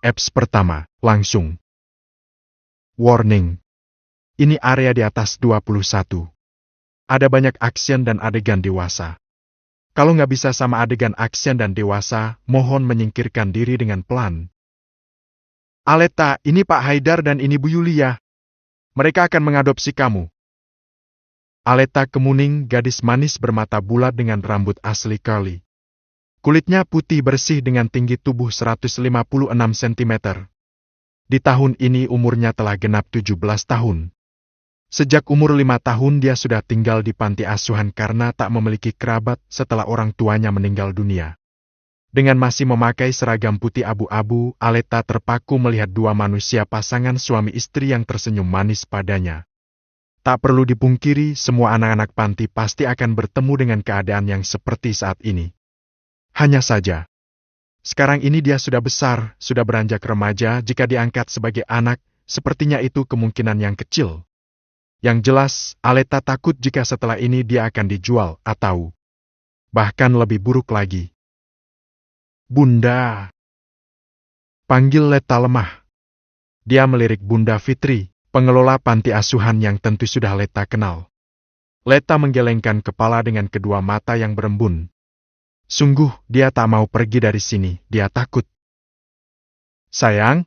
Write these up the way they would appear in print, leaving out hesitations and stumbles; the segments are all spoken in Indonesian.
Apps pertama, langsung. Warning. Ini area di atas 21. Ada banyak action dan adegan dewasa. Kalau nggak bisa sama adegan action dan dewasa, mohon menyingkirkan diri dengan pelan. Aleta, ini Pak Haidar dan ini Bu Yulia. Mereka akan mengadopsi kamu. Aleta Kemuning, gadis manis bermata bulat dengan rambut asli curly. Kulitnya putih bersih dengan tinggi tubuh 156 cm. Di tahun ini umurnya telah genap 17 tahun. Sejak umur 5 tahun dia sudah tinggal di panti asuhan karena tak memiliki kerabat setelah orang tuanya meninggal dunia. Dengan masih memakai seragam putih abu-abu, Aleta terpaku melihat dua manusia pasangan suami istri yang tersenyum manis padanya. Tak perlu dipungkiri, semua anak-anak panti pasti akan bertemu dengan keadaan yang seperti saat ini. Hanya saja, sekarang ini dia sudah besar, sudah beranjak remaja. Jika diangkat sebagai anak, sepertinya itu kemungkinan yang kecil. Yang jelas, Aleta takut jika setelah ini dia akan dijual atau bahkan lebih buruk lagi. Bunda. Panggil Leta lemah. Dia melirik Bunda Fitri, pengelola panti asuhan yang tentu sudah Leta kenal. Leta menggelengkan kepala dengan kedua mata yang berembun. Sungguh, dia tak mau pergi dari sini, dia takut. Sayang?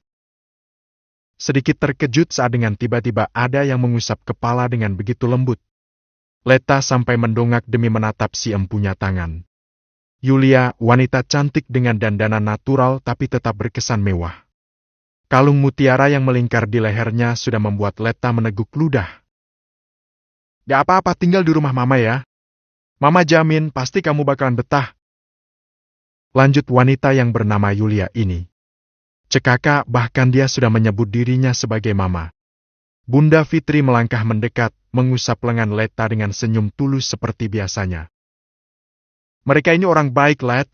Sedikit terkejut saat dengan tiba-tiba ada yang mengusap kepala dengan begitu lembut. Leta sampai mendongak demi menatap si empunya tangan. Yulia, wanita cantik dengan dandanan natural tapi tetap berkesan mewah. Kalung mutiara yang melingkar di lehernya sudah membuat Leta meneguk ludah. Gak apa-apa tinggal di rumah Mama ya. Mama jamin pasti kamu bakalan betah. Lanjut wanita yang bernama Yulia ini. Cekaka bahkan dia sudah menyebut dirinya sebagai Mama. Bunda Fitri melangkah mendekat, mengusap lengan Leta dengan senyum tulus seperti biasanya. Mereka ini orang baik, Let.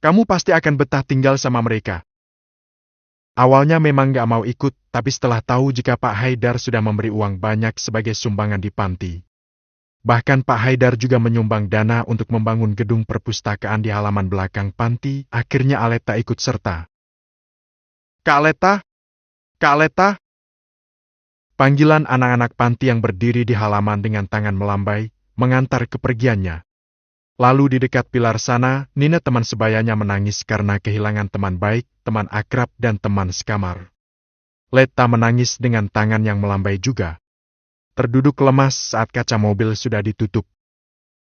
Kamu pasti akan betah tinggal sama mereka. Awalnya memang gak mau ikut, tapi setelah tahu jika Pak Haidar sudah memberi uang banyak sebagai sumbangan di panti. Bahkan Pak Haidar juga menyumbang dana untuk membangun gedung perpustakaan di halaman belakang panti, akhirnya Aleta ikut serta. Kak Leta? Kak Leta? Panggilan anak-anak panti yang berdiri di halaman dengan tangan melambai, mengantar kepergiannya. Lalu di dekat pilar sana, Nina teman sebayanya menangis karena kehilangan teman baik, teman akrab dan teman sekamar. Leta menangis dengan tangan yang melambai juga. Terduduk lemas saat kaca mobil sudah ditutup.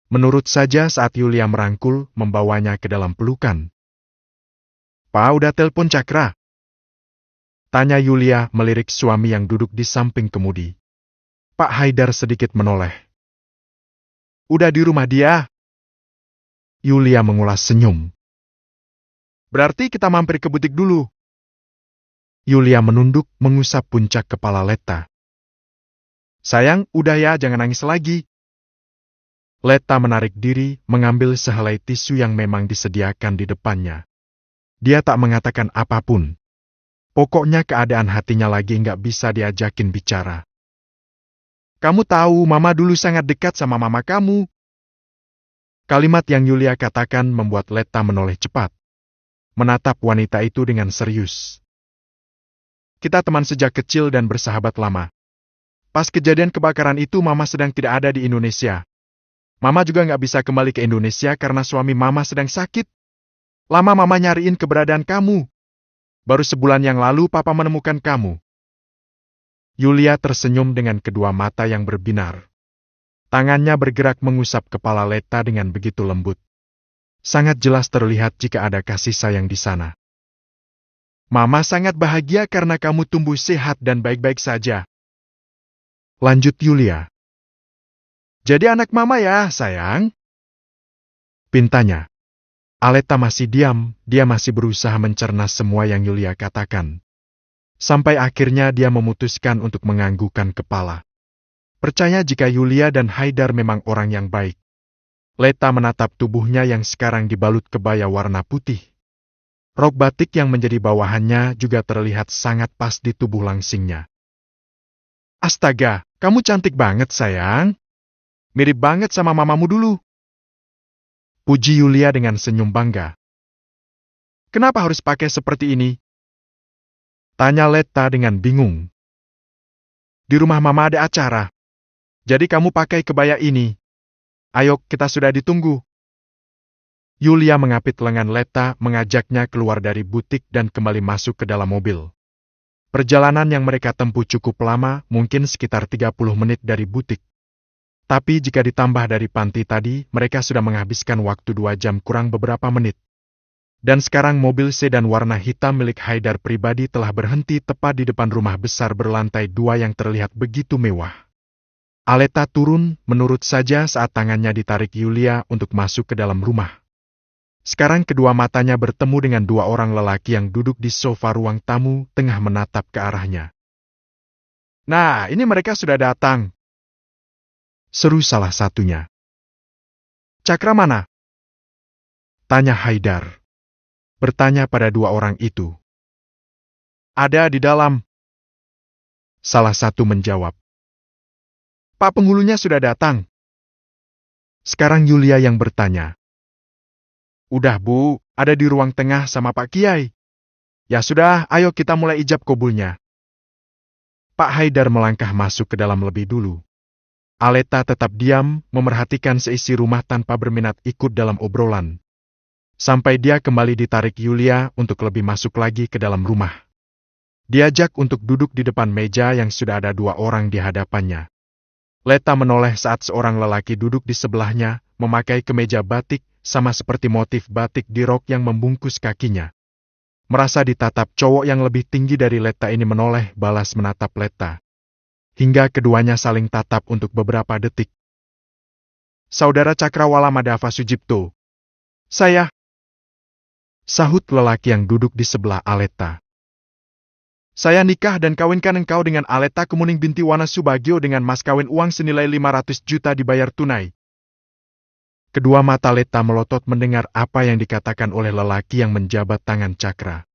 Menurut saja saat Yulia merangkul, membawanya ke dalam pelukan. "Pa, udah telepon Cakra?" Tanya Yulia melirik suami yang duduk di samping kemudi. Pak Haidar sedikit menoleh. "Udah di rumah dia." Yulia mengulas senyum. "Berarti kita mampir ke butik dulu." Yulia menunduk mengusap puncak kepala Leta. "Sayang, udah ya, jangan nangis lagi." Leta menarik diri, mengambil sehelai tisu yang memang disediakan di depannya. Dia tak mengatakan apapun. Pokoknya keadaan hatinya lagi nggak bisa diajakin bicara. "Kamu tahu, Mama dulu sangat dekat sama Mama kamu." Kalimat yang Yulia katakan membuat Leta menoleh cepat. Menatap wanita itu dengan serius. "Kita teman sejak kecil dan bersahabat lama. Pas kejadian kebakaran itu Mama sedang tidak ada di Indonesia. Mama juga nggak bisa kembali ke Indonesia karena suami Mama sedang sakit. Lama Mama nyariin keberadaan kamu. Baru sebulan yang lalu Papa menemukan kamu." Yulia tersenyum dengan kedua mata yang berbinar. Tangannya bergerak mengusap kepala Leta dengan begitu lembut. Sangat jelas terlihat jika ada kasih sayang di sana. "Mama sangat bahagia karena kamu tumbuh sehat dan baik-baik saja." Lanjut Yulia. "Jadi anak Mama ya, sayang?" Pintanya. Aleta masih diam, dia masih berusaha mencerna semua yang Yulia katakan. Sampai akhirnya dia memutuskan untuk menganggukkan kepala. Percaya jika Yulia dan Haidar memang orang yang baik. Leta menatap tubuhnya yang sekarang dibalut kebaya warna putih. Rok batik yang menjadi bawahannya juga terlihat sangat pas di tubuh langsingnya. "Astaga, kamu cantik banget sayang. Mirip banget sama mamamu dulu." Puji Yulia dengan senyum bangga. "Kenapa harus pakai seperti ini?" Tanya Leta dengan bingung. Di rumah Mama ada acara. Jadi kamu pakai kebaya ini. Ayo, kita sudah ditunggu. Yulia mengapit lengan Leta, mengajaknya keluar dari butik dan kembali masuk ke dalam mobil. Perjalanan yang mereka tempuh cukup lama, mungkin sekitar 30 menit dari butik. Tapi jika ditambah dari panti tadi, mereka sudah menghabiskan waktu 2 jam kurang beberapa menit. Dan sekarang mobil sedan warna hitam milik Haidar pribadi telah berhenti tepat di depan rumah besar berlantai 2 yang terlihat begitu mewah. Aleta turun, menurut saja saat tangannya ditarik Yulia untuk masuk ke dalam rumah. Sekarang kedua matanya bertemu dengan 2 orang lelaki yang duduk di sofa ruang tamu, tengah menatap ke arahnya. Nah, ini mereka sudah datang, seru salah satunya. Cakra mana? Tanya Haidar. Bertanya pada 2 orang itu. Ada di dalam. Salah satu menjawab. Pak penghulunya sudah datang. Sekarang Yulia yang bertanya. Udah Bu, ada di ruang tengah sama Pak Kiai. Ya sudah, ayo kita mulai ijab kabulnya. Pak Haidar melangkah masuk ke dalam lebih dulu. Aleta tetap diam, memerhatikan seisi rumah tanpa berminat ikut dalam obrolan. Sampai dia kembali ditarik Yulia untuk lebih masuk lagi ke dalam rumah. Diajak untuk duduk di depan meja yang sudah ada 2 orang di hadapannya. Leta menoleh saat seorang lelaki duduk di sebelahnya, memakai kemeja batik, sama seperti motif batik di rok yang membungkus kakinya. Merasa ditatap cowok yang lebih tinggi dari Leta ini menoleh balas menatap Leta. Hingga keduanya saling tatap untuk beberapa detik. Saudara Cakrawala Madava Sujipto. Saya. Sahut lelaki yang duduk di sebelah Aleta. Saya nikah dan kawinkan engkau dengan Aleta Kemuning binti Wana Subagio dengan mas kawin uang senilai 500 juta dibayar tunai. Kedua mata Leta melotot mendengar apa yang dikatakan oleh lelaki yang menjabat tangan Cakra.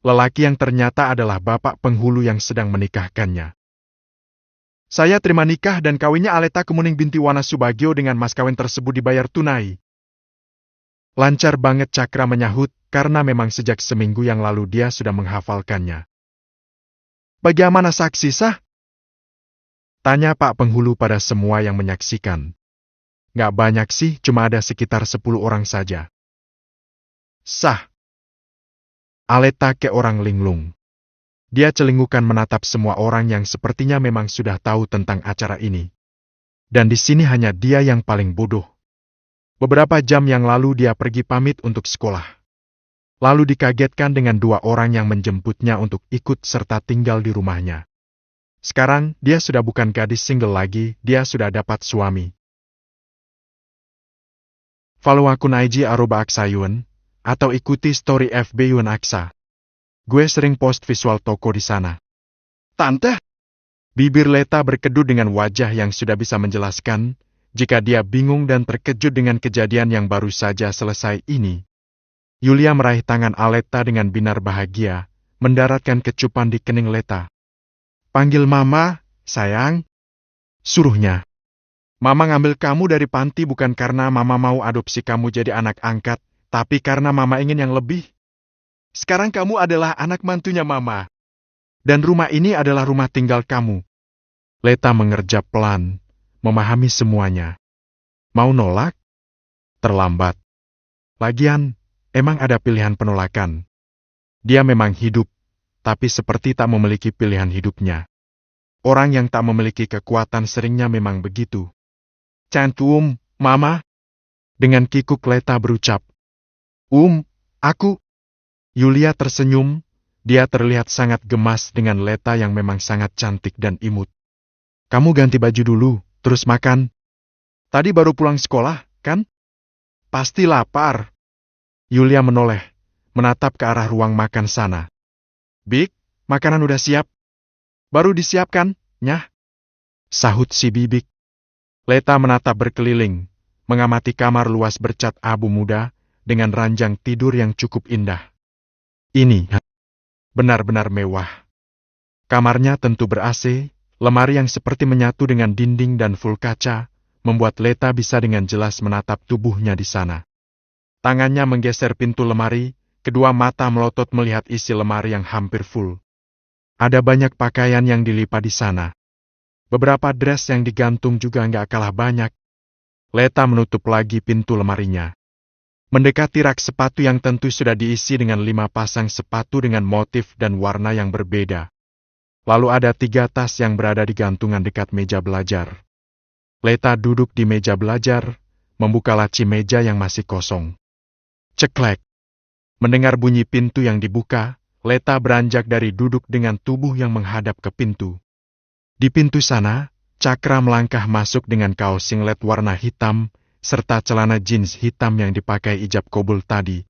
Lelaki yang ternyata adalah bapak penghulu yang sedang menikahkannya. Saya terima nikah dan kawinnya Aleta Kemuning binti Wana Subagio dengan mas kawin tersebut dibayar tunai. Lancar banget Cakra menyahut, karena memang sejak seminggu yang lalu dia sudah menghafalkannya. Bagaimana saksi sah? Tanya Pak Penghulu pada semua yang menyaksikan. Nggak banyak sih, cuma ada sekitar 10 orang saja. Sah. Aleta ke orang linglung. Dia celingukan menatap semua orang yang sepertinya memang sudah tahu tentang acara ini. Dan di sini hanya dia yang paling bodoh. Beberapa jam yang lalu dia pergi pamit untuk sekolah. Lalu dikagetkan dengan 2 orang yang menjemputnya untuk ikut serta tinggal di rumahnya. Sekarang dia sudah bukan gadis single lagi, dia sudah dapat suami. Follow akun IG @aksayun, atau ikuti story FB Yun Aksa. Gue sering post visual toko di sana. Tante? Bibir Leta berkedut dengan wajah yang sudah bisa menjelaskan, jika dia bingung dan terkejut dengan kejadian yang baru saja selesai ini. Yulia meraih tangan Aleta dengan binar bahagia, mendaratkan kecupan di kening Leta. Panggil Mama, sayang. Suruhnya. Mama ngambil kamu dari panti bukan karena Mama mau adopsi kamu jadi anak angkat, tapi karena Mama ingin yang lebih. Sekarang kamu adalah anak mantunya Mama. Dan rumah ini adalah rumah tinggal kamu. Leta mengerjap pelan, memahami semuanya. Mau nolak? Terlambat. Lagian, emang ada pilihan penolakan. Dia memang hidup, tapi seperti tak memiliki pilihan hidupnya. Orang yang tak memiliki kekuatan seringnya memang begitu. Cantum, Mama. Dengan kikuk Leta berucap. Aku. Yulia tersenyum, dia terlihat sangat gemas dengan Leta yang memang sangat cantik dan imut. Kamu ganti baju dulu, terus makan. Tadi baru pulang sekolah, kan? Pasti lapar. Yulia menoleh, menatap ke arah ruang makan sana. Bik, makanan udah siap. Baru disiapkan, Nyah. Sahut si Bibik. Leta menatap berkeliling, mengamati kamar luas bercat abu muda, dengan ranjang tidur yang cukup indah. Ini benar-benar mewah. Kamarnya tentu ber-AC, lemari yang seperti menyatu dengan dinding dan full kaca, membuat Leta bisa dengan jelas menatap tubuhnya di sana. Tangannya menggeser pintu lemari, kedua mata melotot melihat isi lemari yang hampir full. Ada banyak pakaian yang dilipat di sana. Beberapa dress yang digantung juga nggak kalah banyak. Leta menutup lagi pintu lemarinya. Mendekati rak sepatu yang tentu sudah diisi dengan 5 pasang sepatu dengan motif dan warna yang berbeda. Lalu ada 3 tas yang berada di gantungan dekat meja belajar. Leta duduk di meja belajar, membuka laci meja yang masih kosong. Ceklek. Mendengar bunyi pintu yang dibuka, Leta beranjak dari duduk dengan tubuh yang menghadap ke pintu. Di pintu sana, Cakra melangkah masuk dengan kaos singlet warna hitam, serta celana jeans hitam yang dipakai ijab kobul tadi.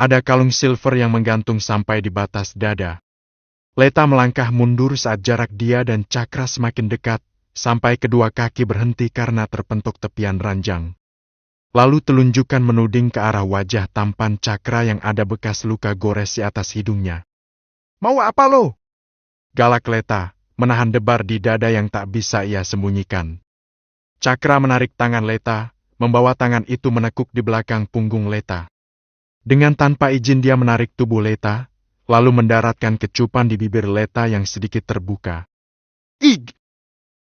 Ada kalung silver yang menggantung sampai di batas dada. Leta melangkah mundur saat jarak dia dan Cakra semakin dekat, sampai kedua kaki berhenti karena terpentuk tepian ranjang. Lalu telunjukan menuding ke arah wajah tampan Cakra yang ada bekas luka gores di atas hidungnya. "Mau apa lo?" Galak Leta, menahan debar di dada yang tak bisa ia sembunyikan. Cakra menarik tangan Leta, membawa tangan itu menekuk di belakang punggung Leta. Dengan tanpa izin dia menarik tubuh Leta, lalu mendaratkan kecupan di bibir Leta yang sedikit terbuka. "Ig!"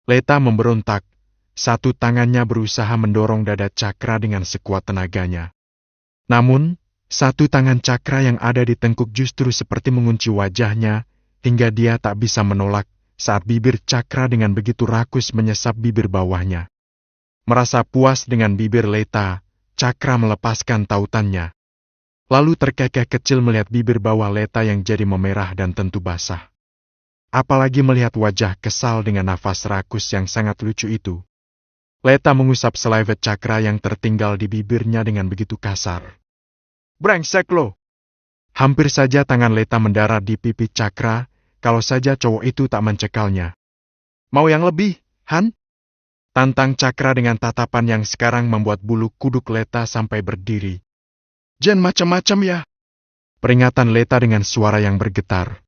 Leta memberontak. Satu tangannya berusaha mendorong dada Cakra dengan sekuat tenaganya. Namun, satu tangan Cakra yang ada di tengkuk justru seperti mengunci wajahnya, hingga dia tak bisa menolak saat bibir Cakra dengan begitu rakus menyesap bibir bawahnya. Merasa puas dengan bibir Leta, Cakra melepaskan tautannya. Lalu terkekeh kecil melihat bibir bawah Leta yang jadi memerah dan tentu basah. Apalagi melihat wajah kesal dengan nafas rakus yang sangat lucu itu. Leta mengusap selaivet Cakra yang tertinggal di bibirnya dengan begitu kasar. "Brengsek lo!" Hampir saja tangan Leta mendarat di pipi Cakra, kalau saja cowok itu tak mencekalnya. "Mau yang lebih, Han?" Tantang Cakra dengan tatapan yang sekarang membuat bulu kuduk Leta sampai berdiri. "Jangan macam-macam ya!" Peringatan Leta dengan suara yang bergetar.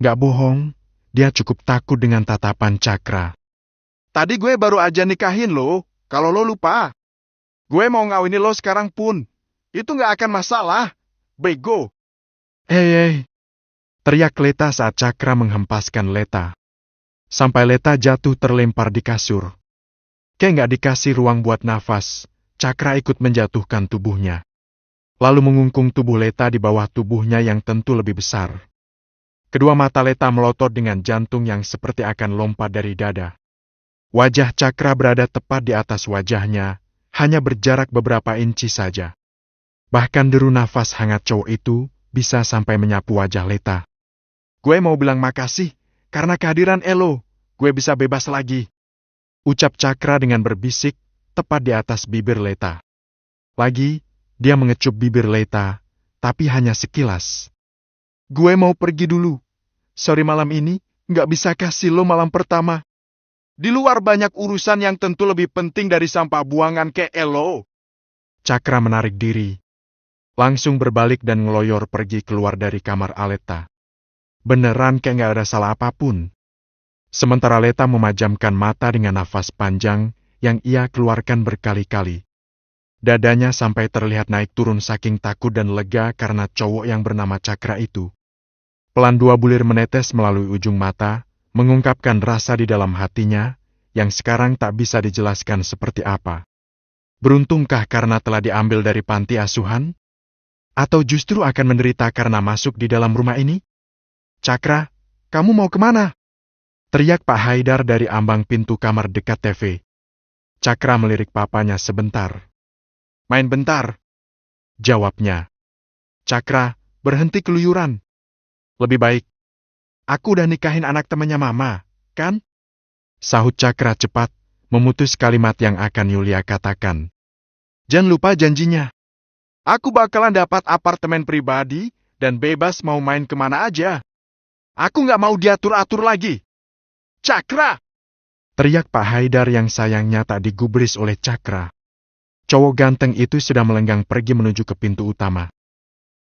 Gak bohong, dia cukup takut dengan tatapan Cakra. "Tadi gue baru aja nikahin lo, kalau lo lupa. Gue mau ngawinin lo sekarang pun. Itu gak akan masalah. Bego." "Hei!" teriak Leta saat Cakra menghempaskan Leta. Sampai Leta jatuh terlempar di kasur. Kayak gak dikasih ruang buat nafas, Cakra ikut menjatuhkan tubuhnya. Lalu mengungkung tubuh Leta di bawah tubuhnya yang tentu lebih besar. Kedua mata Leta melotot dengan jantung yang seperti akan lompat dari dada. Wajah Cakra berada tepat di atas wajahnya, hanya berjarak beberapa inci saja. Bahkan deru nafas hangat cowok itu bisa sampai menyapu wajah Leta. "Gue mau bilang makasih, karena kehadiran elo, gue bisa bebas lagi," ucap Cakra dengan berbisik, tepat di atas bibir Leta. Lagi, dia mengecup bibir Leta, tapi hanya sekilas. "Gue mau pergi dulu. Sorry malam ini, nggak bisa kasih lo malam pertama. Di luar banyak urusan yang tentu lebih penting dari sampah buangan kayak elo." Cakra menarik diri. Langsung berbalik dan ngeloyor pergi keluar dari kamar Aleta. Beneran kayak gak ada salah apapun. Sementara Leta memajamkan mata dengan nafas panjang yang ia keluarkan berkali-kali. Dadanya sampai terlihat naik turun saking takut dan lega karena cowok yang bernama Cakra itu. Pelan 2 bulir menetes melalui ujung mata, mengungkapkan rasa di dalam hatinya, yang sekarang tak bisa dijelaskan seperti apa. Beruntungkah karena telah diambil dari panti asuhan? Atau justru akan menderita karena masuk di dalam rumah ini? "Cakra, kamu mau kemana?" teriak Pak Haidar dari ambang pintu kamar dekat TV. Cakra melirik papanya sebentar. "Main bentar," jawabnya. "Cakra, berhenti keluyuran. Lebih baik. Aku udah nikahin anak temannya Mama, kan?" Sahut Cakra cepat, memutus kalimat yang akan Yulia katakan. "Jangan lupa janjinya. Aku bakalan dapat apartemen pribadi dan bebas mau main kemana aja. Aku nggak mau diatur-atur lagi." "Cakra!" teriak Pak Haidar yang sayangnya tak digubris oleh Cakra. Cowok ganteng itu sudah melenggang pergi menuju ke pintu utama.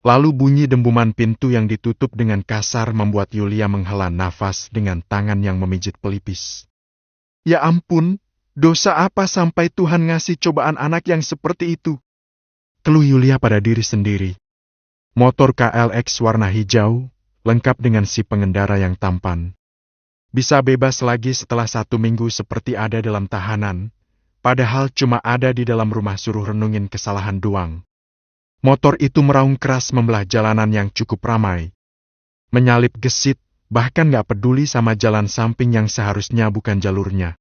Lalu bunyi dembuman pintu yang ditutup dengan kasar membuat Yulia menghela nafas dengan tangan yang memijit pelipis. Ya ampun, dosa apa sampai Tuhan ngasih cobaan anak yang seperti itu? Keluh Yulia pada diri sendiri. Motor KLX warna hijau, lengkap dengan si pengendara yang tampan. Bisa bebas lagi setelah 1 minggu seperti ada dalam tahanan, padahal cuma ada di dalam rumah suruh renungin kesalahan doang. Motor itu meraung keras membelah jalanan yang cukup ramai. Menyalip gesit, bahkan gak peduli sama jalan samping yang seharusnya bukan jalurnya.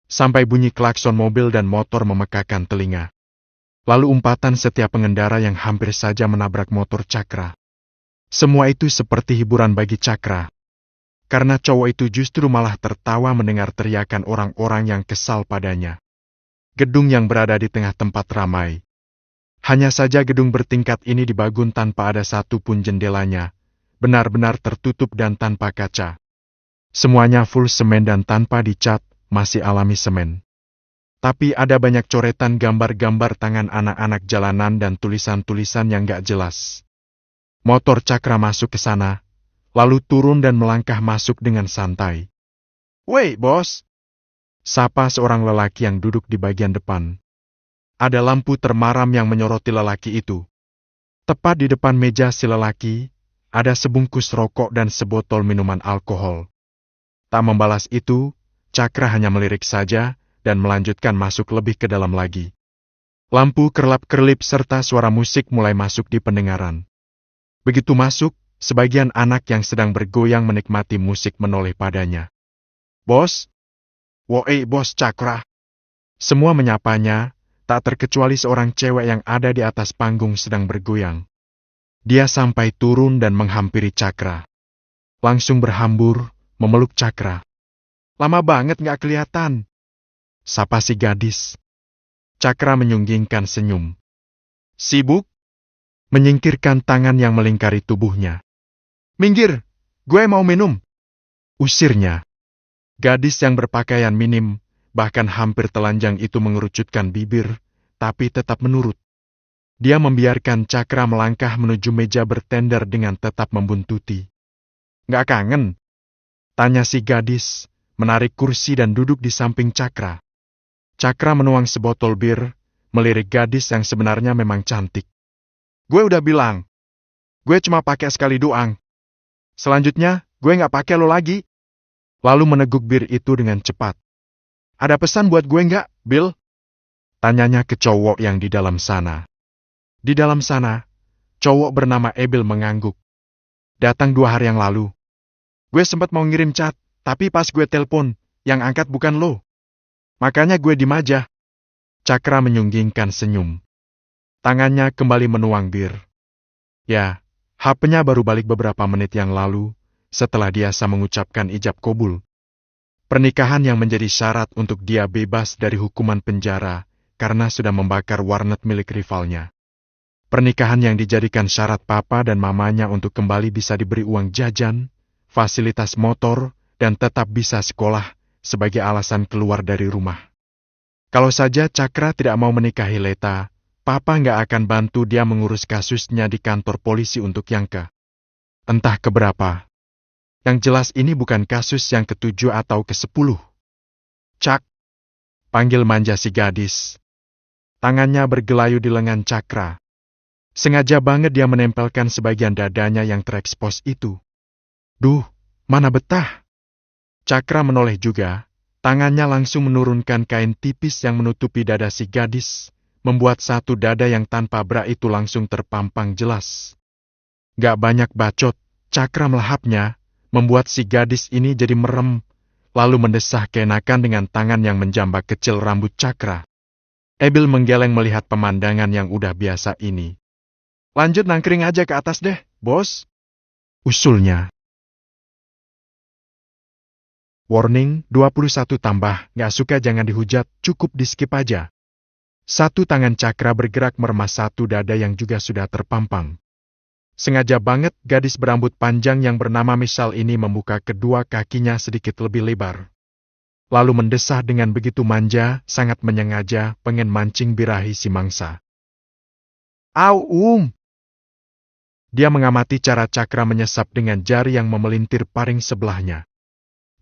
Sampai bunyi klakson mobil dan motor memekakan telinga. Lalu umpatan setiap pengendara yang hampir saja menabrak motor Cakra. Semua itu seperti hiburan bagi Cakra. Karena cowok itu justru malah tertawa mendengar teriakan orang-orang yang kesal padanya. Gedung yang berada di tengah tempat ramai. Hanya saja gedung bertingkat ini dibangun tanpa ada satupun jendelanya, benar-benar tertutup dan tanpa kaca. Semuanya full semen dan tanpa dicat, masih alami semen. Tapi ada banyak coretan gambar-gambar tangan anak-anak jalanan dan tulisan-tulisan yang gak jelas. Motor Cakra masuk ke sana, lalu turun dan melangkah masuk dengan santai. "Woi, bos!" sapa seorang lelaki yang duduk di bagian depan. Ada lampu termaram yang menyoroti lelaki itu. Tepat di depan meja si lelaki, ada sebungkus rokok dan sebotol minuman alkohol. Tak membalas itu, Cakra hanya melirik saja dan melanjutkan masuk lebih ke dalam lagi. Lampu kerlap-kerlip serta suara musik mulai masuk di pendengaran. Begitu masuk, sebagian anak yang sedang bergoyang menikmati musik menoleh padanya. "Bos? Woi, bos Cakra!" Semua menyapanya, tak terkecuali seorang cewek yang ada di atas panggung sedang bergoyang. Dia sampai turun dan menghampiri Cakra. Langsung berhambur, memeluk Cakra. "Lama banget gak kelihatan," sapa si gadis. Cakra menyunggingkan senyum. "Sibuk?" Menyingkirkan tangan yang melingkari tubuhnya. "Minggir, gue mau minum," usirnya. Gadis yang berpakaian minim, bahkan hampir telanjang itu mengerucutkan bibir, tapi tetap menurut. Dia membiarkan Cakra melangkah menuju meja bertender dengan tetap membuntuti. "Nggak kangen?" tanya si gadis, menarik kursi dan duduk di samping Cakra. Cakra menuang sebotol bir, melirik gadis yang sebenarnya memang cantik. "Gue udah bilang, gue cuma pakai sekali doang. Selanjutnya, gue nggak pakai lo lagi." Lalu meneguk bir itu dengan cepat. "Ada pesan buat gue nggak, Bill?" tanyanya ke cowok yang di dalam sana. Di dalam sana, cowok bernama Ebil mengangguk. "Datang 2 hari yang lalu. Gue sempat mau ngirim chat, tapi pas gue telepon, yang angkat bukan lo. Makanya gue diem aja." Cakra menyunggingkan senyum. Tangannya kembali menuang bir. Ya, HP-nya baru balik beberapa menit yang lalu, setelah dia mengucapkan ijab kabul. Pernikahan yang menjadi syarat untuk dia bebas dari hukuman penjara karena sudah membakar warnet milik rivalnya. Pernikahan yang dijadikan syarat papa dan mamanya untuk kembali bisa diberi uang jajan, fasilitas motor, dan tetap bisa sekolah sebagai alasan keluar dari rumah. Kalau saja Cakra tidak mau menikahi Leta, papa nggak akan bantu dia mengurus kasusnya di kantor polisi untuk yang entah keberapa. Yang jelas ini bukan kasus yang ke-7 atau ke-10. "Cak," panggil manja si gadis. Tangannya bergelayu di lengan Cakra. Sengaja banget dia menempelkan sebagian dadanya yang terekspos itu. Duh, mana betah. Cakra menoleh juga, tangannya langsung menurunkan kain tipis yang menutupi dada si gadis, membuat satu dada yang tanpa bra itu langsung terpampang jelas. Gak banyak bacot, Cakra melahapnya, membuat si gadis ini jadi merem, lalu mendesah kenakan dengan tangan yang menjambak kecil rambut Cakra. Ebil menggeleng melihat pemandangan yang udah biasa ini. "Lanjut nangkring aja ke atas deh, bos," usulnya. Warning, 21 tambah, gak suka jangan dihujat, cukup di skip aja. Satu tangan Cakra bergerak meremas satu dada yang juga sudah terpampang. Sengaja banget gadis berambut panjang yang bernama Michelle ini membuka kedua kakinya sedikit lebih lebar. Lalu mendesah dengan begitu manja, sangat menyengaja, pengen mancing birahi si mangsa. "Au, Dia mengamati cara Cakra menyesap dengan jari yang memelintir paring sebelahnya.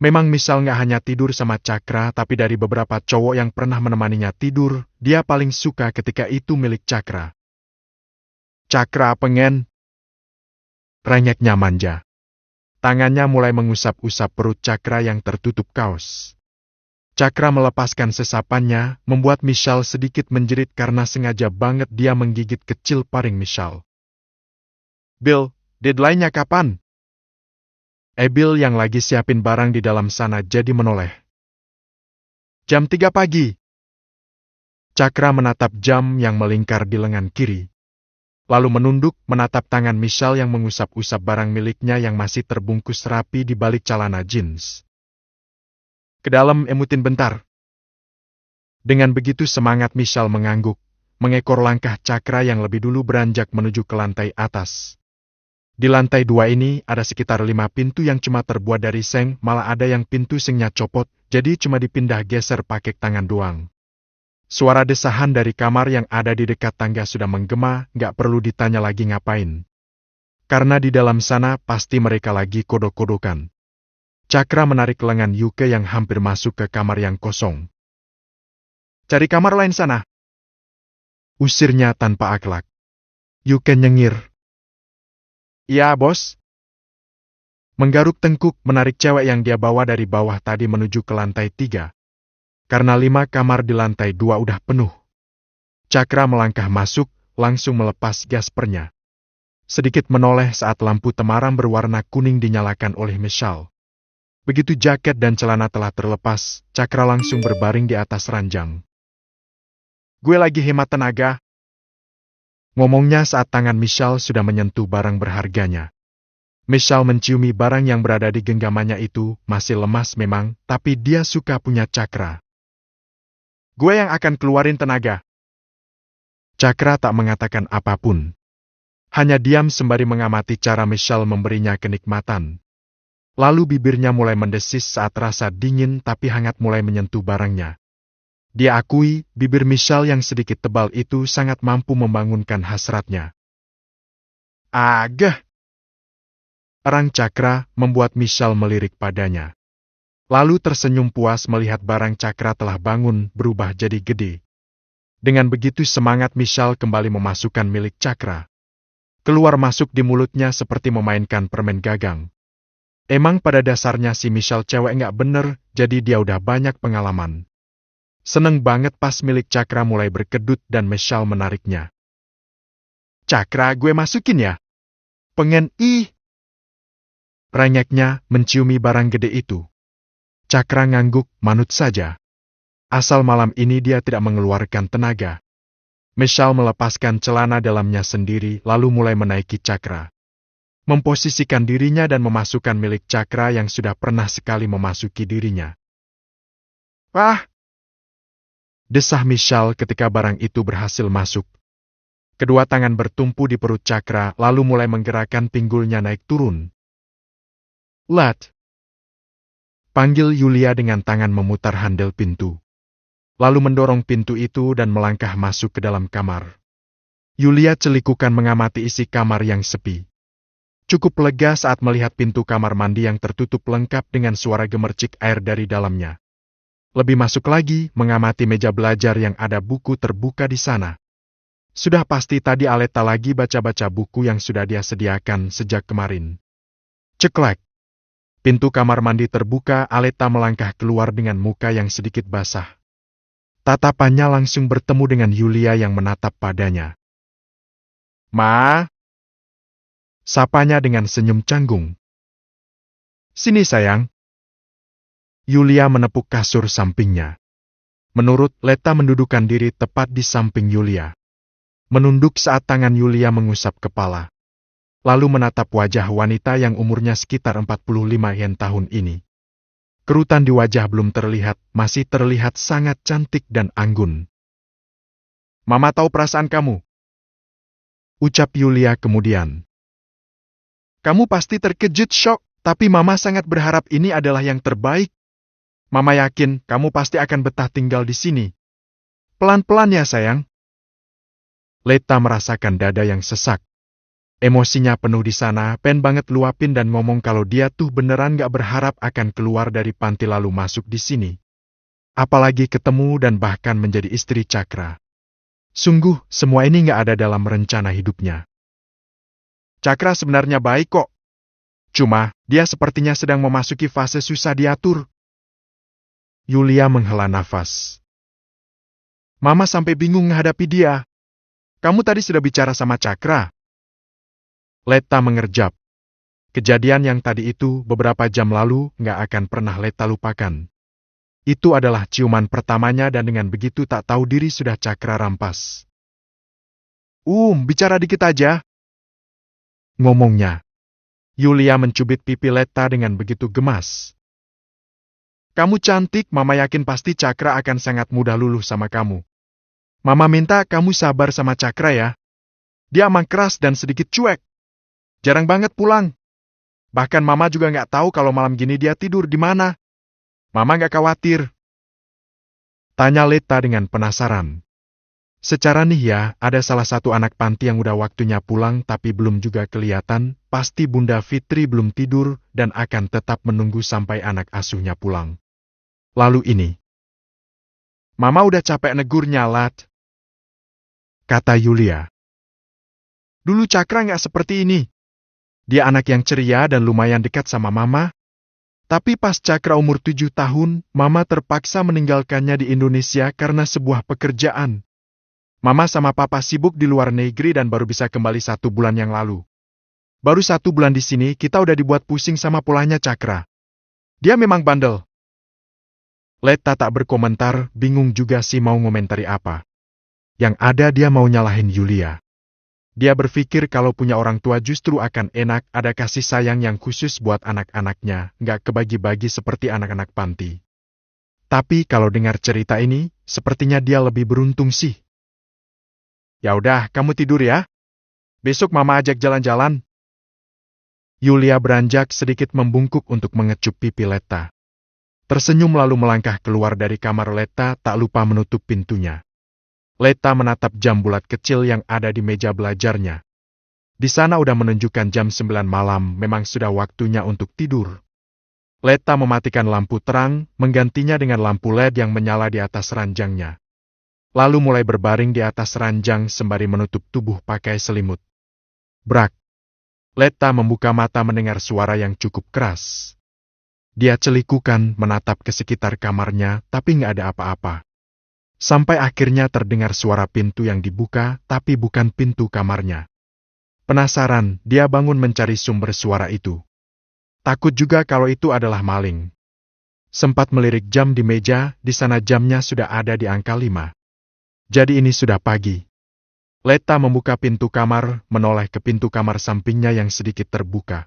Memang Michelle nggak hanya tidur sama Cakra, tapi dari beberapa cowok yang pernah menemaninya tidur, dia paling suka ketika itu milik Cakra. "Cakra pengen," renyeknya manja. Tangannya mulai mengusap-usap perut Cakra yang tertutup kaos. Cakra melepaskan sesapannya, membuat Michelle sedikit menjerit karena sengaja banget dia menggigit kecil paring Michelle. Bill, deadline-nya kapan? Bill yang lagi siapin barang di dalam sana jadi menoleh. Jam 3 pagi. Cakra menatap jam yang melingkar di lengan kiri. Lalu menunduk menatap tangan Michelle yang mengusap-usap barang miliknya yang masih terbungkus rapi di balik celana jeans. Ke dalam emutin bentar. Dengan begitu semangat Michelle mengangguk, mengekor langkah Cakra yang lebih dulu beranjak menuju ke lantai atas. Di lantai 2 ini ada sekitar 5 pintu yang cuma terbuat dari seng, malah ada yang pintu sengnya copot, jadi cuma dipindah geser pakai tangan doang. Suara desahan dari kamar yang ada di dekat tangga sudah menggema, gak perlu ditanya lagi ngapain. Karena di dalam sana pasti mereka lagi kodok-kodokan. Cakra menarik lengan Yuke yang hampir masuk ke kamar yang kosong. Cari kamar lain sana. Usirnya tanpa akhlak. Yuke nyengir. Iya, bos. Menggaruk tengkuk menarik cewek yang dia bawa dari bawah tadi menuju ke lantai 3. Karena 5 kamar di lantai 2 udah penuh. Cakra melangkah masuk, langsung melepas gaspernya. Sedikit menoleh saat lampu temaram berwarna kuning dinyalakan oleh Michelle. Begitu jaket dan celana telah terlepas, Cakra langsung berbaring di atas ranjang. Gue lagi hemat tenaga. Ngomongnya saat tangan Michelle sudah menyentuh barang berharganya. Michelle menciumi barang yang berada di genggamannya itu, masih lemas memang, tapi dia suka punya Cakra. Gue yang akan keluarin tenaga. Cakra tak mengatakan apapun. Hanya diam sembari mengamati cara Michelle memberinya kenikmatan. Lalu bibirnya mulai mendesis saat rasa dingin tapi hangat mulai menyentuh barangnya. Dia akui, bibir Michelle yang sedikit tebal itu sangat mampu membangunkan hasratnya. Agah! Erang Cakra membuat Michelle melirik padanya. Lalu tersenyum puas melihat barang Cakra telah bangun berubah jadi gede. Dengan begitu semangat Michelle kembali memasukkan milik Cakra. Keluar masuk di mulutnya seperti memainkan permen gagang. Emang pada dasarnya si Michelle cewek nggak bener, jadi dia udah banyak pengalaman. Seneng banget pas milik Cakra mulai berkedut dan Michelle menariknya. Cakra gue masukin ya? Pengen ih. Rengeknya menciumi barang gede itu. Cakra ngangguk, manut saja. Asal malam ini dia tidak mengeluarkan tenaga. Michelle melepaskan celana dalamnya sendiri lalu mulai menaiki Cakra. Memposisikan dirinya dan memasukkan milik Cakra yang sudah pernah sekali memasuki dirinya. Wah! Desah Michelle ketika barang itu berhasil masuk. Kedua tangan bertumpu di perut Cakra lalu mulai menggerakkan pinggulnya naik turun. Lat! Panggil Yulia dengan tangan memutar handel pintu. Lalu mendorong pintu itu dan melangkah masuk ke dalam kamar. Yulia celikukan mengamati isi kamar yang sepi. Cukup lega saat melihat pintu kamar mandi yang tertutup lengkap dengan suara gemercik air dari dalamnya. Lebih masuk lagi, mengamati meja belajar yang ada buku terbuka di sana. Sudah pasti tadi Aleta lagi baca-baca buku yang sudah dia sediakan sejak kemarin. Ceklek. Pintu kamar mandi terbuka, Aleta melangkah keluar dengan muka yang sedikit basah. Tatapannya langsung bertemu dengan Yulia yang menatap padanya. Ma? Sapanya dengan senyum canggung. Sini sayang. Yulia menepuk kasur sampingnya. Menurut Leta mendudukkan diri tepat di samping Yulia. Menunduk saat tangan Yulia mengusap kepala. Lalu menatap wajah wanita yang umurnya sekitar 45 tahun ini. Kerutan di wajah belum terlihat, masih terlihat sangat cantik dan anggun. Mama tahu perasaan kamu. Ucap Yulia kemudian. Kamu pasti terkejut syok, tapi Mama sangat berharap ini adalah yang terbaik. Mama yakin kamu pasti akan betah tinggal di sini. Pelan-pelan ya sayang. Leta merasakan dada yang sesak. Emosinya penuh di sana, pengen banget luapin dan ngomong kalau dia tuh beneran gak berharap akan keluar dari panti lalu masuk di sini. Apalagi ketemu dan bahkan menjadi istri Cakra. Sungguh, semua ini gak ada dalam rencana hidupnya. Cakra sebenarnya baik kok. Cuma, dia sepertinya sedang memasuki fase susah diatur. Yulia menghela nafas. Mama sampai bingung menghadapi dia. Kamu tadi sudah bicara sama Cakra? Leta mengerjap. Kejadian yang tadi itu beberapa jam lalu nggak akan pernah Leta lupakan. Itu adalah ciuman pertamanya dan dengan begitu tak tahu diri sudah Cakra rampas. Bicara dikit aja. Ngomongnya. Yulia mencubit pipi Leta dengan begitu gemas. Kamu cantik, Mama yakin pasti Cakra akan sangat mudah luluh sama kamu. Mama minta kamu sabar sama Cakra ya. Dia emang keras dan sedikit cuek. Jarang banget pulang. Bahkan Mama juga nggak tahu kalau malam gini dia tidur di mana. Mama nggak khawatir. Tanya Leta dengan penasaran. Secara nih ya, ada salah satu anak panti yang udah waktunya pulang tapi belum juga kelihatan, pasti Bunda Fitri belum tidur dan akan tetap menunggu sampai anak asuhnya pulang. Lalu ini. Mama udah capek negurnya, Lat. Kata Yulia. Dulu Cakra nggak seperti ini. Dia anak yang ceria dan lumayan dekat sama Mama. Tapi pas Cakra umur 7 tahun, Mama terpaksa meninggalkannya di Indonesia karena sebuah pekerjaan. Mama sama Papa sibuk di luar negeri dan baru bisa kembali 1 bulan yang lalu. Baru 1 bulan di sini, kita udah dibuat pusing sama polanya Cakra. Dia memang bandel. Leta tak berkomentar, bingung juga sih mau ngomentari apa. Yang ada dia mau nyalahin Yulia. Dia berpikir kalau punya orang tua justru akan enak, ada kasih sayang yang khusus buat anak-anaknya, nggak kebagi-bagi seperti anak-anak panti. Tapi kalau dengar cerita ini, sepertinya dia lebih beruntung sih. Ya udah, kamu tidur ya. Besok Mama ajak jalan-jalan. Yulia beranjak sedikit membungkuk untuk mengecup pipi Leta. Tersenyum lalu melangkah keluar dari kamar Leta, tak lupa menutup pintunya. Leta menatap jam bulat kecil yang ada di meja belajarnya. Di sana udah menunjukkan jam 9 malam, memang sudah waktunya untuk tidur. Leta mematikan lampu terang, menggantinya dengan lampu LED yang menyala di atas ranjangnya. Lalu mulai berbaring di atas ranjang sembari menutup tubuh pakai selimut. Brak. Leta membuka mata mendengar suara yang cukup keras. Dia celikukan menatap ke sekitar kamarnya, tapi nggak ada apa-apa. Sampai akhirnya terdengar suara pintu yang dibuka, tapi bukan pintu kamarnya. Penasaran, dia bangun mencari sumber suara itu. Takut juga kalau itu adalah maling. Sempat melirik jam di meja, di sana jamnya sudah ada di angka 5. Jadi ini sudah pagi. Leta membuka pintu kamar, menoleh ke pintu kamar sampingnya yang sedikit terbuka.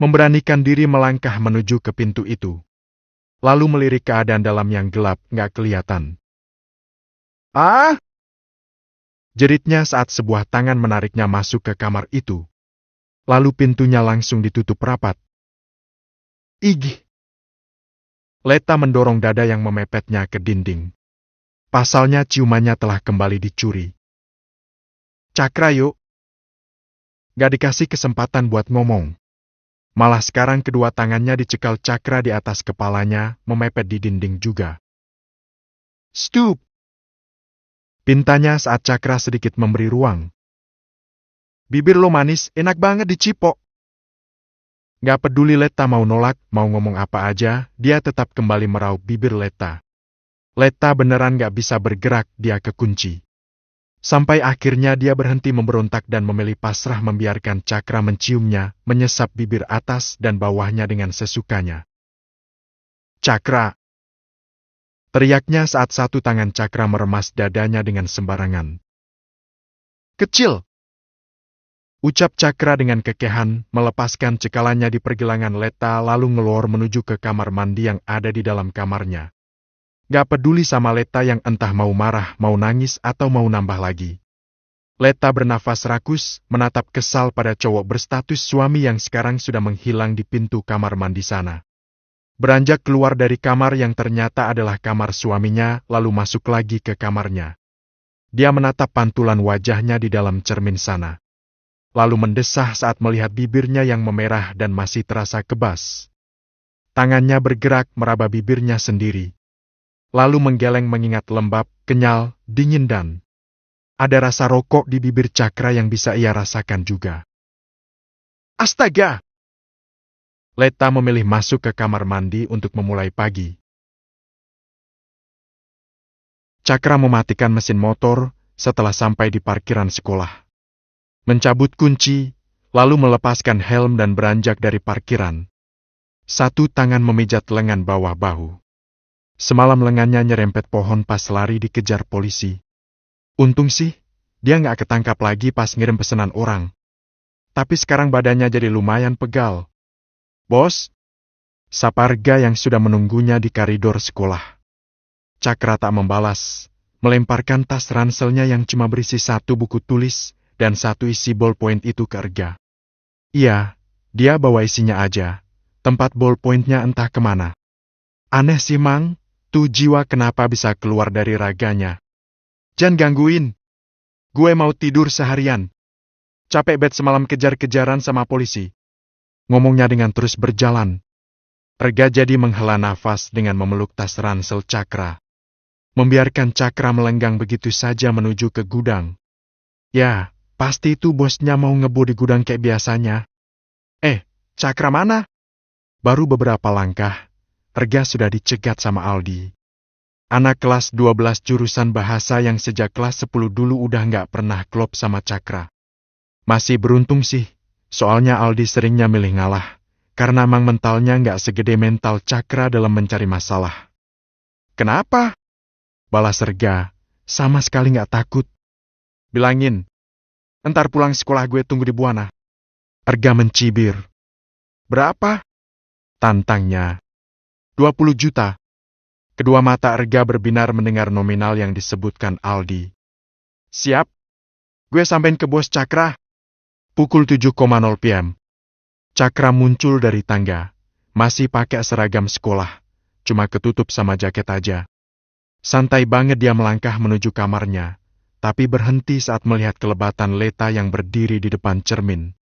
Memberanikan diri melangkah menuju ke pintu itu. Lalu melirik keadaan dalam yang gelap, nggak kelihatan. Ah! Jeritnya saat sebuah tangan menariknya masuk ke kamar itu. Lalu pintunya langsung ditutup rapat. Ih! Leta mendorong dada yang memepetnya ke dinding. Pasalnya ciumannya telah kembali dicuri. Cakra yuk. Gak dikasih kesempatan buat ngomong. Malah sekarang kedua tangannya dicekal Cakra di atas kepalanya, memepet di dinding juga. Stup! Pintanya saat Cakra sedikit memberi ruang. Bibir lo manis, enak banget dicipok. Gak peduli Leta mau nolak, mau ngomong apa aja, dia tetap kembali meraup bibir Leta. Leta beneran gak bisa bergerak, dia kekunci. Sampai akhirnya dia berhenti memberontak dan memilih pasrah membiarkan Cakra menciumnya, menyesap bibir atas dan bawahnya dengan sesukanya. Cakra! Teriaknya saat satu tangan Cakra meremas dadanya dengan sembarangan. Kecil! Ucap Cakra dengan kekehan, melepaskan cekalannya di pergelangan Leta lalu ngeluar menuju ke kamar mandi yang ada di dalam kamarnya. Gak peduli sama Leta yang entah mau marah, mau nangis, atau mau nambah lagi. Leta bernafas rakus, menatap kesal pada cowok berstatus suami yang sekarang sudah menghilang di pintu kamar mandi sana. Beranjak keluar dari kamar yang ternyata adalah kamar suaminya, lalu masuk lagi ke kamarnya. Dia menatap pantulan wajahnya di dalam cermin sana. Lalu mendesah saat melihat bibirnya yang memerah dan masih terasa kebas. Tangannya bergerak meraba bibirnya sendiri. Lalu menggeleng mengingat lembab, kenyal, dingin dan ada rasa rokok di bibir Cakra yang bisa ia rasakan juga. Astaga! Leta memilih masuk ke kamar mandi untuk memulai pagi. Cakra mematikan mesin motor setelah sampai di parkiran sekolah. Mencabut kunci, lalu melepaskan helm dan beranjak dari parkiran. Satu tangan memijat lengan bawah bahu. Semalam lengannya nyerempet pohon pas lari dikejar polisi. Untung sih, dia nggak ketangkap lagi pas ngirim pesanan orang. Tapi sekarang badannya jadi lumayan pegal. Bos, sapa Rega yang sudah menunggunya di koridor sekolah. Cakra tak membalas, melemparkan tas ranselnya yang cuma berisi satu buku tulis dan satu isi ballpoint itu ke Rega. Iya, dia bawa isinya aja. Tempat ballpointnya entah kemana. Aneh sih, Mang, tuh jiwa kenapa bisa keluar dari raganya. Jangan gangguin. Gue mau tidur seharian. Capek bet semalam kejar-kejaran sama polisi. Ngomongnya dengan terus berjalan. Rega jadi menghela nafas dengan memeluk tas ransel Cakra. Membiarkan Cakra melenggang begitu saja menuju ke gudang. Ya, pasti itu bosnya mau ngebu di gudang kayak biasanya. Cakra mana? Baru beberapa langkah, Rega sudah dicegat sama Aldi. Anak kelas 12 jurusan bahasa yang sejak kelas 10 dulu udah nggak pernah klop sama Cakra. Masih beruntung sih, soalnya Aldi seringnya milih ngalah, karena mang mentalnya nggak segede mental Cakra dalam mencari masalah. Kenapa? Balas Rega, sama sekali nggak takut. Bilangin, entar pulang sekolah gue tunggu di Buana. Rega mencibir. Berapa? Tantangnya. 20 juta. Kedua mata Rega berbinar mendengar nominal yang disebutkan Aldi. Siap. Gue sampein ke bos Cakra. Pukul 7.00 PM. Cakra muncul dari tangga. Masih pakai seragam sekolah. Cuma ketutup sama jaket aja. Santai banget dia melangkah menuju kamarnya. Tapi berhenti saat melihat kelebatan Leta yang berdiri di depan cermin.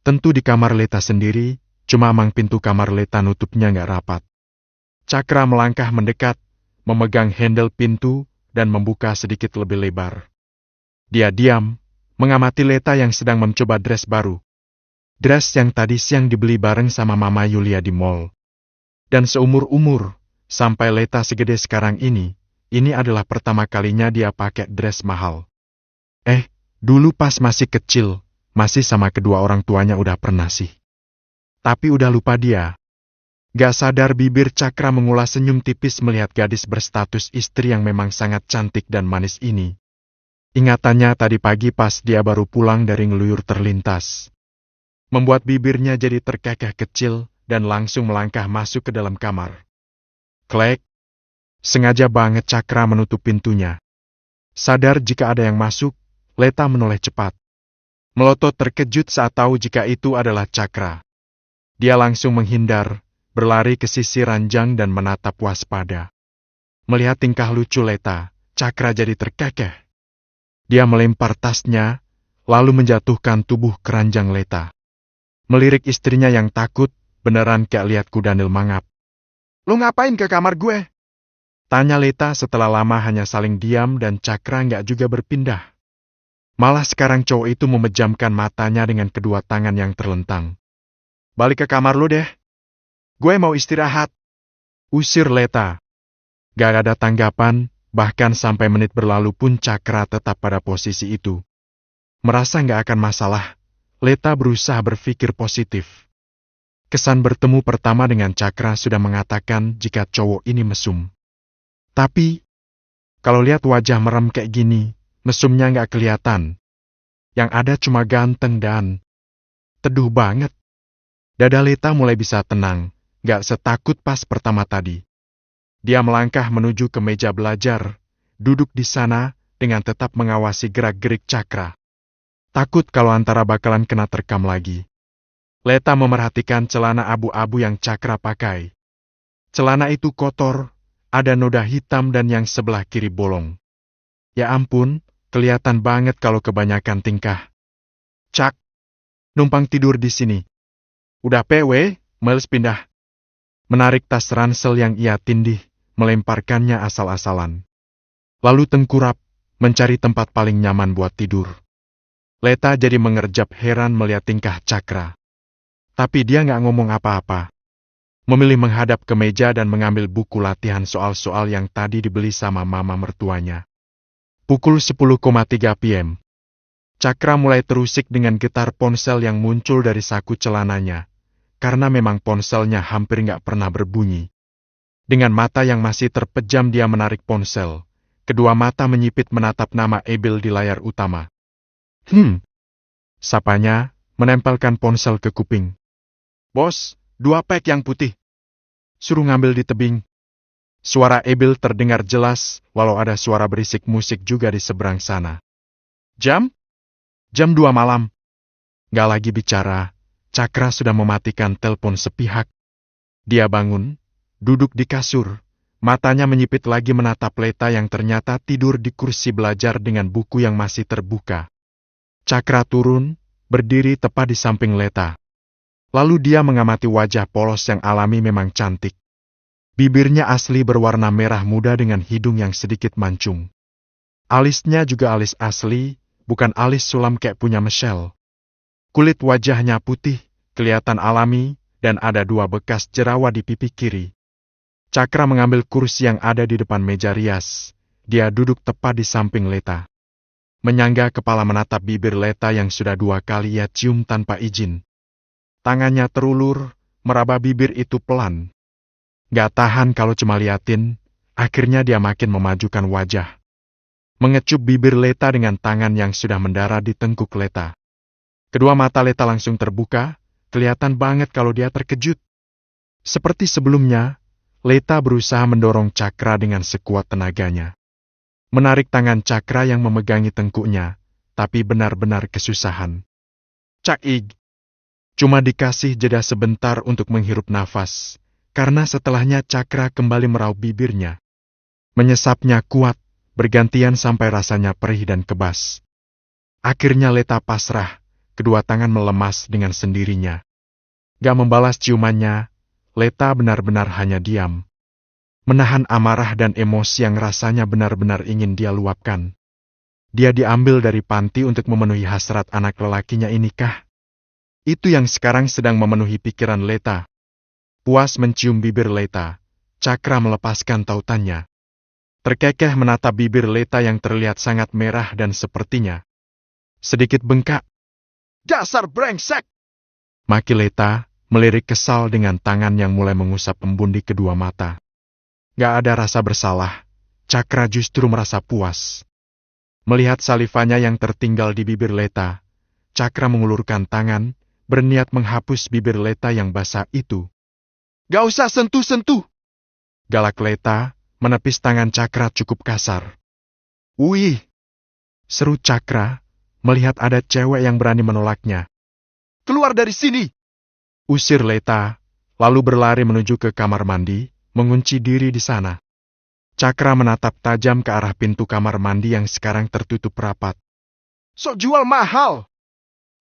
Tentu di kamar Leta sendiri, cuma mang pintu kamar Leta nutupnya nggak rapat. Cakra melangkah mendekat, memegang handle pintu, dan membuka sedikit lebih lebar. Dia diam, mengamati Leta yang sedang mencoba dress baru. Dress yang tadi siang dibeli bareng sama Mama Yulia di mall. Dan seumur-umur, sampai Leta segede sekarang ini adalah pertama kalinya dia pakai dress mahal. Dulu pas masih kecil, masih sama kedua orang tuanya udah pernah sih. Tapi udah lupa dia. Gak sadar bibir Cakra mengulas senyum tipis melihat gadis berstatus istri yang memang sangat cantik dan manis ini. Ingatannya tadi pagi pas dia baru pulang dari ngeluyur terlintas. Membuat bibirnya jadi terkekeh kecil dan langsung melangkah masuk ke dalam kamar. Klek. Sengaja banget Cakra menutup pintunya. Sadar jika ada yang masuk, Leta menoleh cepat. Melotot terkejut saat tahu jika itu adalah Cakra. Dia langsung menghindar, berlari ke sisi ranjang dan menatap waspada. Melihat tingkah lucu Leta, Cakra jadi terkekeh. Dia melempar tasnya, lalu menjatuhkan tubuh ke ranjang Leta. Melirik istrinya yang takut, beneran kayak lihat kudanil mangap. Lu ngapain ke kamar gue? Tanya Leta setelah lama hanya saling diam dan Cakra nggak juga berpindah. Malah sekarang cowok itu memejamkan matanya dengan kedua tangan yang terlentang. Balik ke kamar lu deh. Gue mau istirahat. Usir Leta. Gak ada tanggapan, bahkan sampai menit berlalu pun Cakra tetap pada posisi itu. Merasa gak akan masalah, Leta berusaha berpikir positif. Kesan bertemu pertama dengan Cakra sudah mengatakan jika cowok ini mesum. Tapi, kalau lihat wajah merem kayak gini, mesumnya gak kelihatan. Yang ada cuma ganteng dan teduh banget. Dada Leta mulai bisa tenang, gak setakut pas pertama tadi. Dia melangkah menuju ke meja belajar, duduk di sana dengan tetap mengawasi gerak-gerik Cakra. Takut kalau antara bakalan kena terkam lagi. Leta memerhatikan celana abu-abu yang Cakra pakai. Celana itu kotor, ada noda hitam dan yang sebelah kiri bolong. Ya ampun, kelihatan banget kalau kebanyakan tingkah. Cak, numpang tidur di sini. Udah PW, males pindah. Menarik tas ransel yang ia tindih, melemparkannya asal-asalan. Lalu tengkurap, mencari tempat paling nyaman buat tidur. Leta jadi mengerjap heran melihat tingkah Cakra. Tapi dia nggak ngomong apa-apa. Memilih menghadap ke meja dan mengambil buku latihan soal-soal yang tadi dibeli sama mama mertuanya. Pukul 10,3 PM. Cakra mulai terusik dengan getar ponsel yang muncul dari saku celananya, karena memang ponselnya hampir nggak pernah berbunyi. Dengan mata yang masih terpejam dia menarik ponsel. Kedua mata menyipit menatap nama Ebil di layar utama. Sapanya, menempelkan ponsel ke kuping. Bos, 2 pack yang putih. Suruh ngambil di tebing. Suara Ebil terdengar jelas, walau ada suara berisik musik juga di seberang sana. Jam? Jam 2 malam. Gak lagi bicara, Cakra sudah mematikan telepon sepihak. Dia bangun, duduk di kasur, matanya menyipit lagi menatap Leta yang ternyata tidur di kursi belajar dengan buku yang masih terbuka. Cakra turun, berdiri tepat di samping Leta. Lalu dia mengamati wajah polos yang alami memang cantik. Bibirnya asli berwarna merah muda dengan hidung yang sedikit mancung. Alisnya juga alis asli, bukan alis sulam kayak punya Michelle. Kulit wajahnya putih, kelihatan alami, dan ada 2 bekas jerawat di pipi kiri. Cakra mengambil kursi yang ada di depan meja rias. Dia duduk tepat di samping Leta. Menyangga kepala menatap bibir Leta yang sudah 2 kali ia cium tanpa izin. Tangannya terulur, meraba bibir itu pelan. Gak tahan kalau cuma liatin, akhirnya dia makin memajukan wajah. Mengecup bibir Leta dengan tangan yang sudah mendarat di tengkuk Leta. Kedua mata Leta langsung terbuka, kelihatan banget kalau dia terkejut. Seperti sebelumnya, Leta berusaha mendorong Cakra dengan sekuat tenaganya. Menarik tangan Cakra yang memegangi tengkuknya, tapi benar-benar kesusahan. Cak Ig. Cuma dikasih jeda sebentar untuk menghirup nafas, karena setelahnya Cakra kembali meraup bibirnya. Menyesapnya kuat, bergantian sampai rasanya perih dan kebas. Akhirnya Leta pasrah, kedua tangan melemas dengan sendirinya. Gak membalas ciumannya, Leta benar-benar hanya diam. Menahan amarah dan emosi yang rasanya benar-benar ingin dia luapkan. Dia diambil dari panti untuk memenuhi hasrat anak lelakinya ini kah? Itu yang sekarang sedang memenuhi pikiran Leta. Puas mencium bibir Leta, Cakra melepaskan tautannya. Terkekeh menatap bibir Leta yang terlihat sangat merah dan sepertinya sedikit bengkak. Dasar brengsek! Maki Leta, melirik kesal dengan tangan yang mulai mengusap embundi kedua mata. Gak ada rasa bersalah, Cakra justru merasa puas. Melihat salivanya yang tertinggal di bibir Leta, Cakra mengulurkan tangan, berniat menghapus bibir Leta yang basah itu. Gak usah sentuh-sentuh! Galak Leta, menepis tangan Cakra cukup kasar. Wih! Seru Cakra, melihat ada cewek yang berani menolaknya. Keluar dari sini! Usir Leta, lalu berlari menuju ke kamar mandi, mengunci diri di sana. Cakra menatap tajam ke arah pintu kamar mandi yang sekarang tertutup rapat. Sok jual mahal!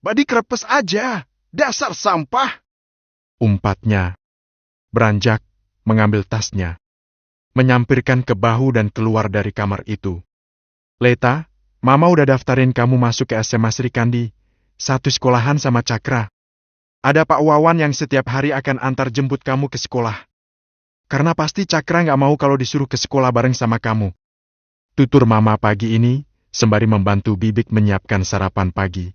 Badi krepes aja, dasar sampah! Umpatnya. Beranjak, mengambil tasnya. Menyampirkan ke bahu dan keluar dari kamar itu. Leta, Mama udah daftarin kamu masuk ke SMA Sri Kandi, satu sekolahan sama Cakra. Ada Pak Wawan yang setiap hari akan antar jemput kamu ke sekolah. Karena pasti Cakra nggak mau kalau disuruh ke sekolah bareng sama kamu. Tutur Mama pagi ini, sembari membantu Bibik menyiapkan sarapan pagi.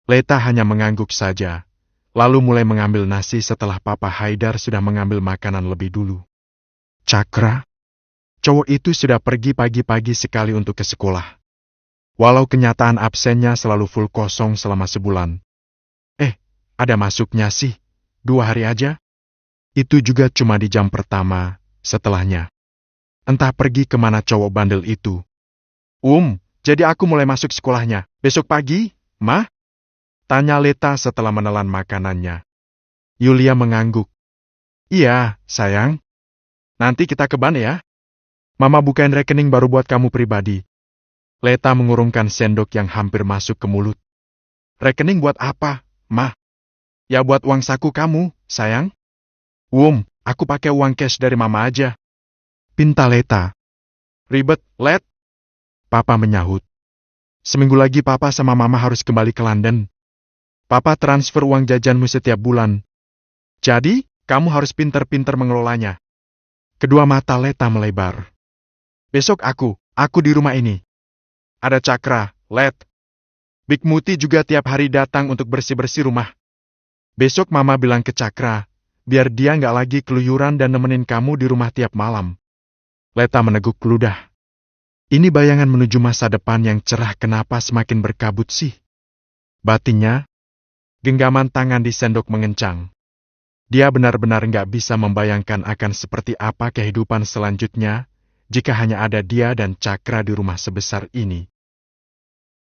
Leta hanya mengangguk saja, lalu mulai mengambil nasi setelah Papa Haidar sudah mengambil makanan lebih dulu. Cakra, cowok itu sudah pergi pagi-pagi sekali untuk ke sekolah. Walau kenyataan absennya selalu full kosong selama sebulan. Ada masuknya sih, 2 hari aja. Itu juga cuma di jam pertama, setelahnya. Entah pergi kemana cowok bandel itu. Jadi aku mulai masuk sekolahnya, besok pagi, Ma? Tanya Leta setelah menelan makanannya. Yulia mengangguk. Iya, sayang. Nanti kita ke bank ya. Mama bukain rekening baru buat kamu pribadi. Leta mengurungkan sendok yang hampir masuk ke mulut. Rekening buat apa, Ma? Ya buat uang saku kamu, sayang. Aku pakai uang cash dari Mama aja. Pinta Leta. Ribet, Let. Papa menyahut. Seminggu lagi Papa sama Mama harus kembali ke London. Papa transfer uang jajanmu setiap bulan. Jadi, kamu harus pintar-pintar mengelolanya. Kedua mata Leta melebar. Besok aku di rumah ini. Ada Cakra, Let. Big Muti juga tiap hari datang untuk bersih-bersih rumah. Besok Mama bilang ke Cakra, biar dia nggak lagi keluyuran dan nemenin kamu di rumah tiap malam. Leta meneguk ludah. Ini bayangan menuju masa depan yang cerah kenapa semakin berkabut sih? Batinnya, genggaman tangan di sendok mengencang. Dia benar-benar nggak bisa membayangkan akan seperti apa kehidupan selanjutnya jika hanya ada dia dan Cakra di rumah sebesar ini.